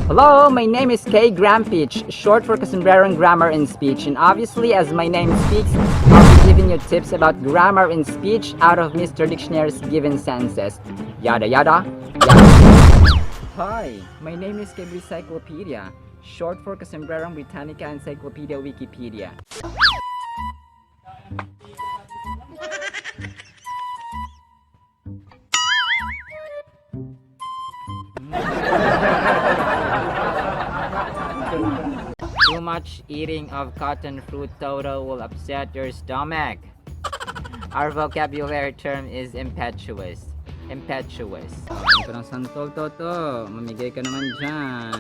Hello, my name is Kay Grampich, short for Casumbrerong Grammar and Speech, and obviously, as my name speaks, I'll be giving you tips about grammar and speech out of Mr. Dictionary's given sentences. Yada yada, yada. Hi, my name is Kay Encyclopedia, short for Casumbrerong Britannica Encyclopedia Wikipedia. Too much eating of cotton fruit total will upset your stomach. Our vocabulary term is impetuous. Impetuous. Parang santol to. Mamigay ka naman dyan.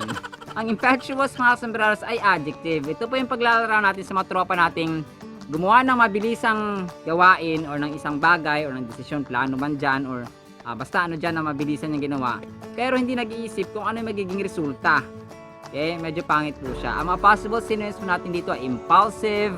Ang impetuous, mga sombreros, ay adjective. Ito po yung paglalaro natin sa mga tropa nating gumawa ng mabilisang gawain or ng isang bagay or ng desisyon, plano man dyan or basta ano dyan na mabilisan yung ginawa. Pero hindi nag-iisip kung ano yung magiging resulta. Okay, medyo pangit po siya. Ang mga possible synonyms po natin dito ay impulsive,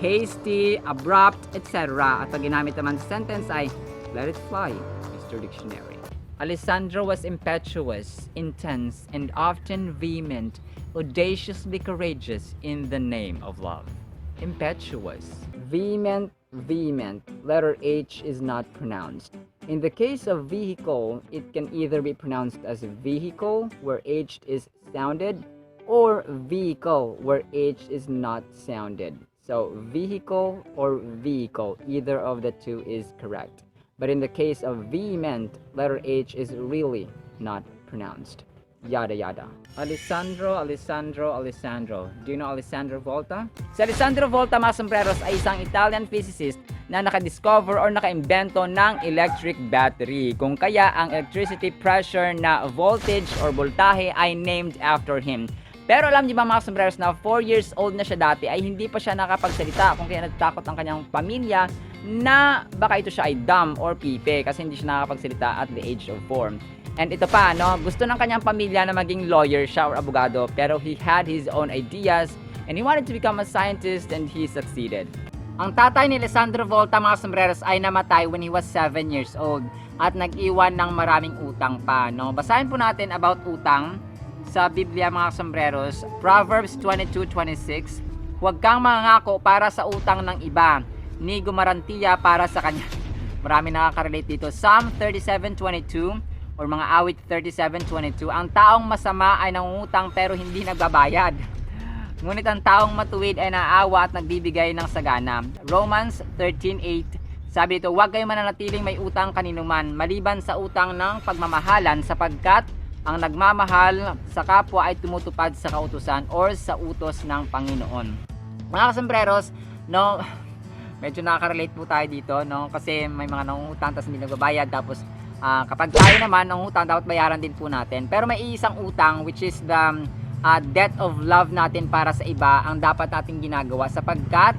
hasty, abrupt, etc. At pag ginamit naman sa sentence ay let it fly, Mr. Dictionary. Alessandro was impetuous, intense, and often vehement, audaciously courageous in the name of love. Impetuous. Vehement, letter H is not pronounced. In the case of vehicle, it can either be pronounced as vehicle, where H is sounded, or vehicle, where H is not sounded. So, vehicle or vehicle, either of the two is correct. But in the case of vehement, letter H is really not pronounced. Yada yada. Alessandro. Do you know Alessandro Volta? Si Alessandro Volta, mga sombreros, ay isang Italian physicist na nakadiscover or nakaimbento ng electric battery. Kung kaya ang electricity pressure na voltage or voltahe ay named after him. Pero alam niyo ba, mga sombreros, na 4 years old na siya dati ay hindi pa siya nakapagsalita, kung kaya natatakot ang kanyang pamilya na baka ito siya ay dumb or pipe kasi hindi siya nakapagsalita at the age of 4. And ito pa, no, gusto ng kanyang pamilya na maging lawyer siya or abogado, pero he had his own ideas and he wanted to become a scientist and he succeeded. Ang tatay ni Alessandro Volta, mga sombreros, ay namatay when he was 7 years old at nag-iwan ng maraming utang pa, no. Basahin po natin about utang sa Biblia, mga sombreros. Proverbs 22:26. Huwag kang mangako para sa utang ng iba, ni gumarantiya para sa kanya. Marami nakaka-relate dito. Psalm 37:22 or mga awit 37:22. Ang taong masama ay nangungutang pero hindi nagbabayad. Ngunit ang taong matuwid ay naawa at nagbibigay ng sagana. Romans 13:8. Sabi dito, huwag kayo mananatiling may utang kaninuman, maliban sa utang ng pagmamahalan, sapagkat ang nagmamahal sa kapwa ay tumutupad sa kautusan or sa utos ng Panginoon. Mga kasembreros, no, medyo nakaka-relate po tayo dito, no, kasi may mga nangungutang tapos hindi nagbabayad, tapos kapag tayo naman ng utang, dapat bayaran din po natin. Pero may isang utang, which is the debt of love natin para sa iba, ang dapat nating ginagawa, sapagkat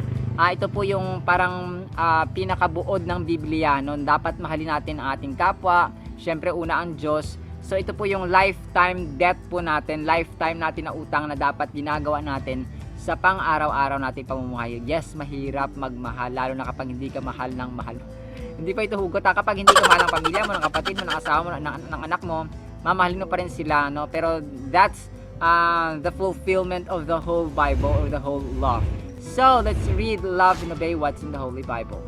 ito po yung parang pinakabuod ng Biblia, no? Dapat mahalin natin ang ating kapwa, syempre una ang Diyos. So ito po yung lifetime debt po natin, lifetime natin na utang na dapat ginagawa natin sa pang-araw-araw natin pamumuhay. Yes, mahirap magmahal, lalo na kapag hindi ka mahal ng mahal. Hindi pa ito hugot, kapag hindi ka mahal ng pamilya mo, ng kapatid mo, ng asawa mo, ng anak mo, mamahalin mo pa rin sila, no? Pero that's the fulfillment of the whole Bible or the whole law. So let's read, love, and obey what's in the Holy Bible.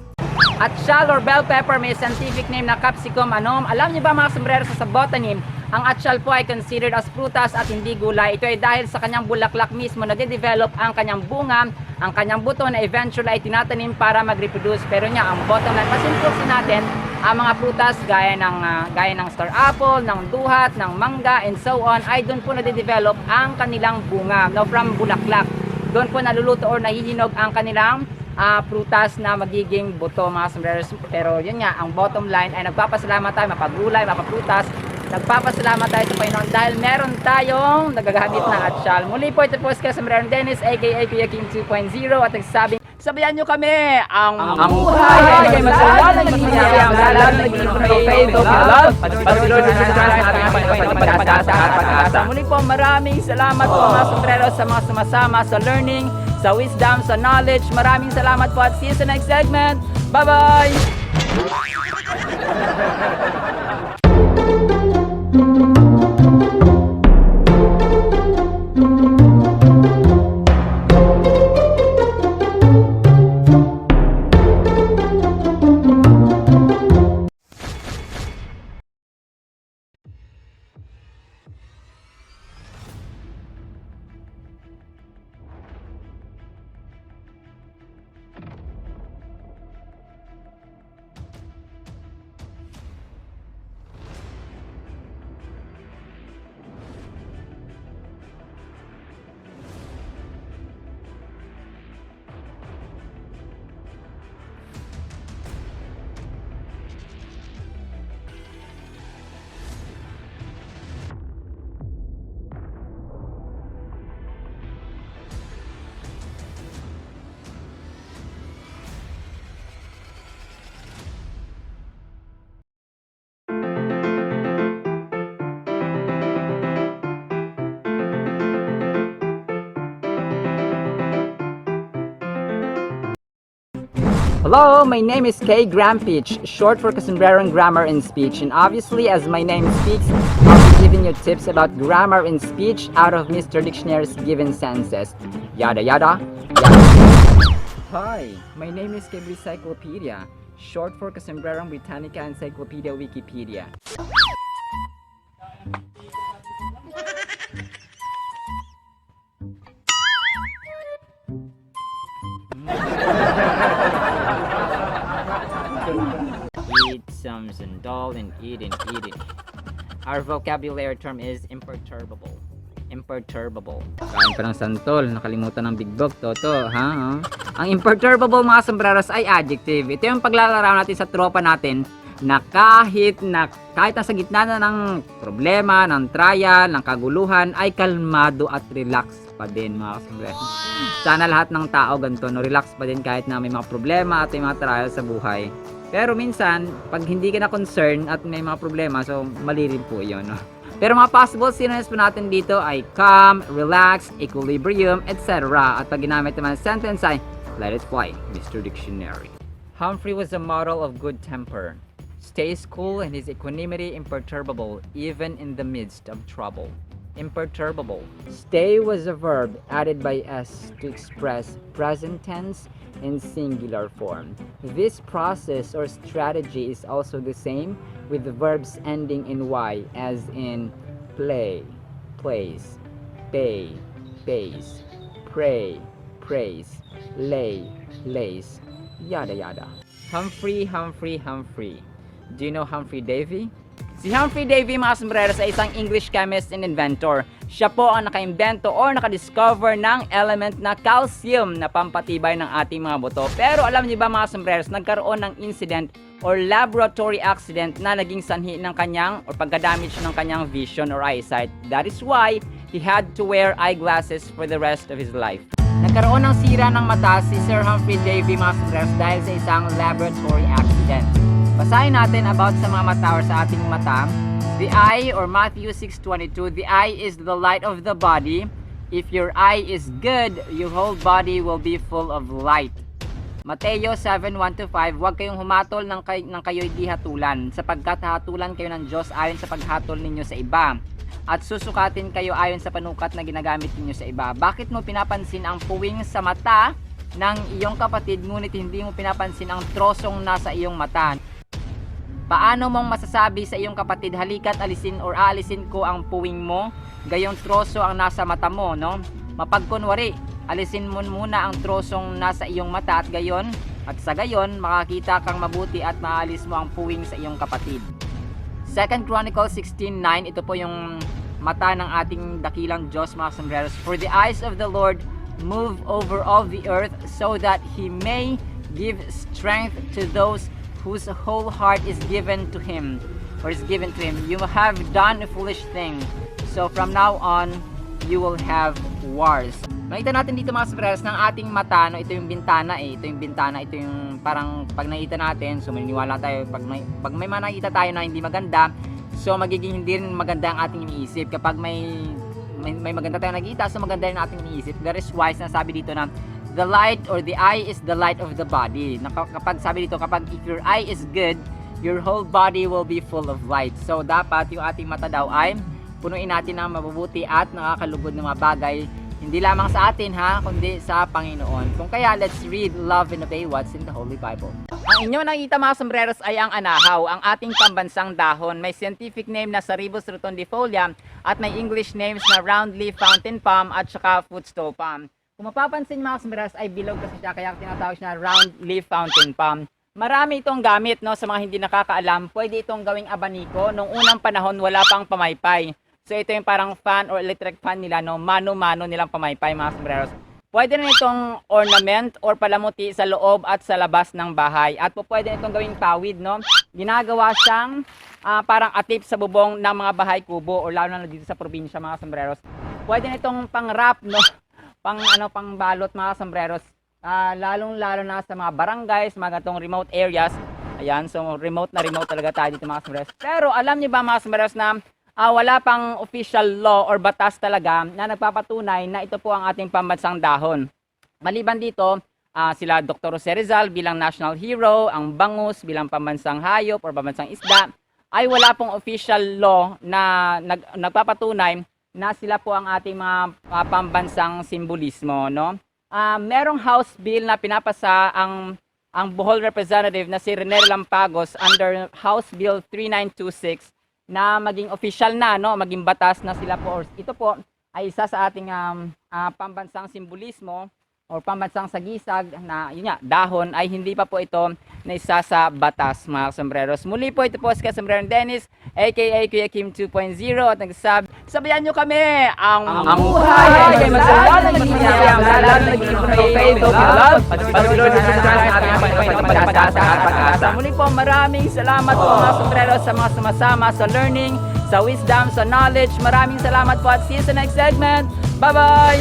Atsyal or bell pepper, may scientific name na Capsicum annum. Alam niyo ba, mga sombrero, sa botany, ang atsyal po ay considered as prutas at hindi gulay. Ito ay dahil sa kanyang bulaklak mismo nade-develop ang kanyang bunga, ang kanyang buto na eventually ay tinatanim para mag-reproduce. Pero niya, ang bottom line, masintusin natin ang mga prutas gaya ng star apple, ng duhat, ng mangga, and so on, ay doon po nade-develop ang kanilang bunga. Now, from bulaklak, doon po naluluto or nahihinog ang kanilang prutas na magiging buto, mga sombreros. Pero yun nga, ang bottom line ay nagpapasalamat tayo, mapagulay, mapaprutas. Nagpapasalamat tayo sa Panginoon dahil meron tayong nagagamit ng atsyal. Muli po, ito po si Sombrero Dennis, aka Kuya King 2.0, at nagsasabing, sabayan nyo kami, ang buhay ay masaya, naging masaya, ang lalag, naging faith of love, pagsunod na sa ating pag-asa. Muli po, maraming salamat po, mga sombrero, sa mga sumasama sa learning, sa wisdom, sa knowledge. Maraming salamat po at see you sa next segment. Bye-bye! Hello, my name is Kay Grampich, short for Casumbrero Grammar and Speech, and obviously, as my name speaks, I'll be giving you tips about grammar and speech out of Mr. Dictionary's given senses. Yada yada, yada. Hi, my name is Kay Encyclopedia, short for Casumbrero Britannica Encyclopedia Wikipedia. Eat some sandal and eat and eat it. Our vocabulary term is imperturbable. Imperturbable. Kain pa ng santol, nakalimutan ng Big Book, Toto, ha? Ang imperturbable mga sombreros ay adjective. Ito yung paglalarawan natin sa tropa natin na kahit nasa gitna na ng problema, ng trial, ng kaguluhan, ay kalmado at relax pa din mga sombreros. Sana lahat ng tao ganito, no, relax pa din kahit na may mga problema at may mga trial sa buhay. Pero minsan, pag hindi ka na concern at may mga problema, so mali rin po yun, no? Pero mga possible synonyms po natin dito ay calm, relax, equilibrium, etc. At pag ginamit naman sa sentence ay let it fly, Mr. Dictionary. Humphrey was a model of good temper. Stays cool and his equanimity imperturbable even in the midst of trouble. Imperturbable. Stay was a verb added by s to express present tense in singular form. This process or strategy is also the same with the verbs ending in y, as in play, plays, pay, pays, pray, praise, lay, lays, yada yada. Humphrey, Humphrey, Humphrey. Do you know Humphrey Davy? Si Humphrey Davy, mga sombreros, ay isang English chemist and inventor. Siya po ang nakaimbento or nakadiscover ng element na calcium na pampatibay ng ating mga buto. Pero alam niyo ba mga sombreros, nagkaroon ng incident or laboratory accident na naging sanhi ng kanyang or pagka-damage ng kanyang vision or eyesight. That is why he had to wear eyeglasses for the rest of his life. Nagkaroon ng sira ng mata si Sir Humphrey Davy, mga sombreros, dahil sa isang laboratory accident. Basahin natin about sa mga mata or sa ating mata. The eye, or Matthew 6:22, the eye is the light of the body. If your eye is good, your whole body will be full of light. Mateo 7:1-5, huwag kayong humatol ng kayo'y di hatulan, sapagkat hatulan kayo ng Diyos ayon sa paghatol ninyo sa iba. At susukatin kayo ayon sa panukat na ginagamit ninyo sa iba. Bakit mo pinapansin ang puwing sa mata ng iyong kapatid, ngunit hindi mo pinapansin ang trosong nasa iyong mata? Paano mong masasabi sa iyong kapatid, halika't alisin or aalisin ko ang puwing mo, gayong troso ang nasa mata mo, no? Mapagkunwari, alisin mo muna ang trosong nasa iyong mata at sa gayon, makakita kang mabuti at maalis mo ang puwing sa iyong kapatid. 2 Chronicles 16:9, ito po yung mata ng ating dakilang Diyos, mga sombreros. For the eyes of the Lord move over all the earth, so that He may give strength to those whose whole heart is given to Him, or is given to Him. You have done a foolish thing, so from now on, you will have wars. Makita natin dito mga sombreros ng ating mata, no? Ito yung bintana ito yung bintana, ito yung parang pag nakita natin, so maniniwala tayo, pag may nakita tayo na hindi maganda, so magiging hindi rin maganda ang ating iniisip. Kapag may maganda tayong nakita, so maganda rin ating iniisip. That is why sinasabi dito na the light or the eye is the light of the body. Kapag sabi dito, if your eye is good, your whole body will be full of light. So dapat yung ating mata daw ay punuin natin ng mabubuti at nakakalugod ng mga bagay, hindi lamang sa atin kundi sa Panginoon. Kung kaya, let's read, love, and obey what's in the Holy Bible. Ang inyo nakita mga sombreros ay ang anahaw, ang ating pambansang dahon. May scientific name na Saribus rotundifolia at may English names na roundleaf fountain palm at saka footstool palm. Kung mapapansin mga sombreros ay bilog kasi siya, kaya tinatawag siya na round leaf fountain palm. Marami itong gamit, no, sa mga hindi nakakaalam. Pwede itong gawing abaniko. Noong unang panahon wala pang pamaypay. So ito yung parang fan or electric fan nila, no, mano-mano nilang pamaypay mga sombreros. Pwede rin itong ornament or palamuti sa loob at sa labas ng bahay. At pwede itong gawing pawid, no. Ginagawa siyang parang atip sa bubong ng mga bahay kubo or lalo na dito sa probinsya mga sombreros. Pwede nitong pang-wrap, no, pang balot mga sombreros, lalong-lalo na sa mga barangays, mga gatong remote areas. Ayan, so remote talaga tayo dito mga sombreros. Pero alam niyo ba mga sombreros na wala pang official law or batas talaga na nagpapatunay na ito po ang ating pambansang dahon. Maliban dito, sila Dr. Jose Rizal bilang national hero, ang bangus bilang pambansang hayop or pambansang isda, ay wala pong official law na nagpapatunay na sila po ang ating mga pambansang simbolismo, no? Merong House Bill na pinapasa ang Bohol Representative na si Rene Lampagos under House Bill 3926 na maging official na, no, maging batas na sila po. Ito po ay isa sa ating pambansang simbolismo o pambansang sagisag na yun nga, dahon ay hindi pa po ito na isa sa batas, mga sombreros. Muli po, ito po si Sombrero Dennis aka Kuya Kim 2.0 at sabayan nyo kami ang buhay kay magsalala naging masaya, magsalala naging faith of love, patuloy na sa ating pag-asa. Muli po, maraming salamat po mga sombreros sa mga sumasama sa learning, sa wisdom, sa knowledge. Maraming salamat po at see you sa next segment. Bye-bye!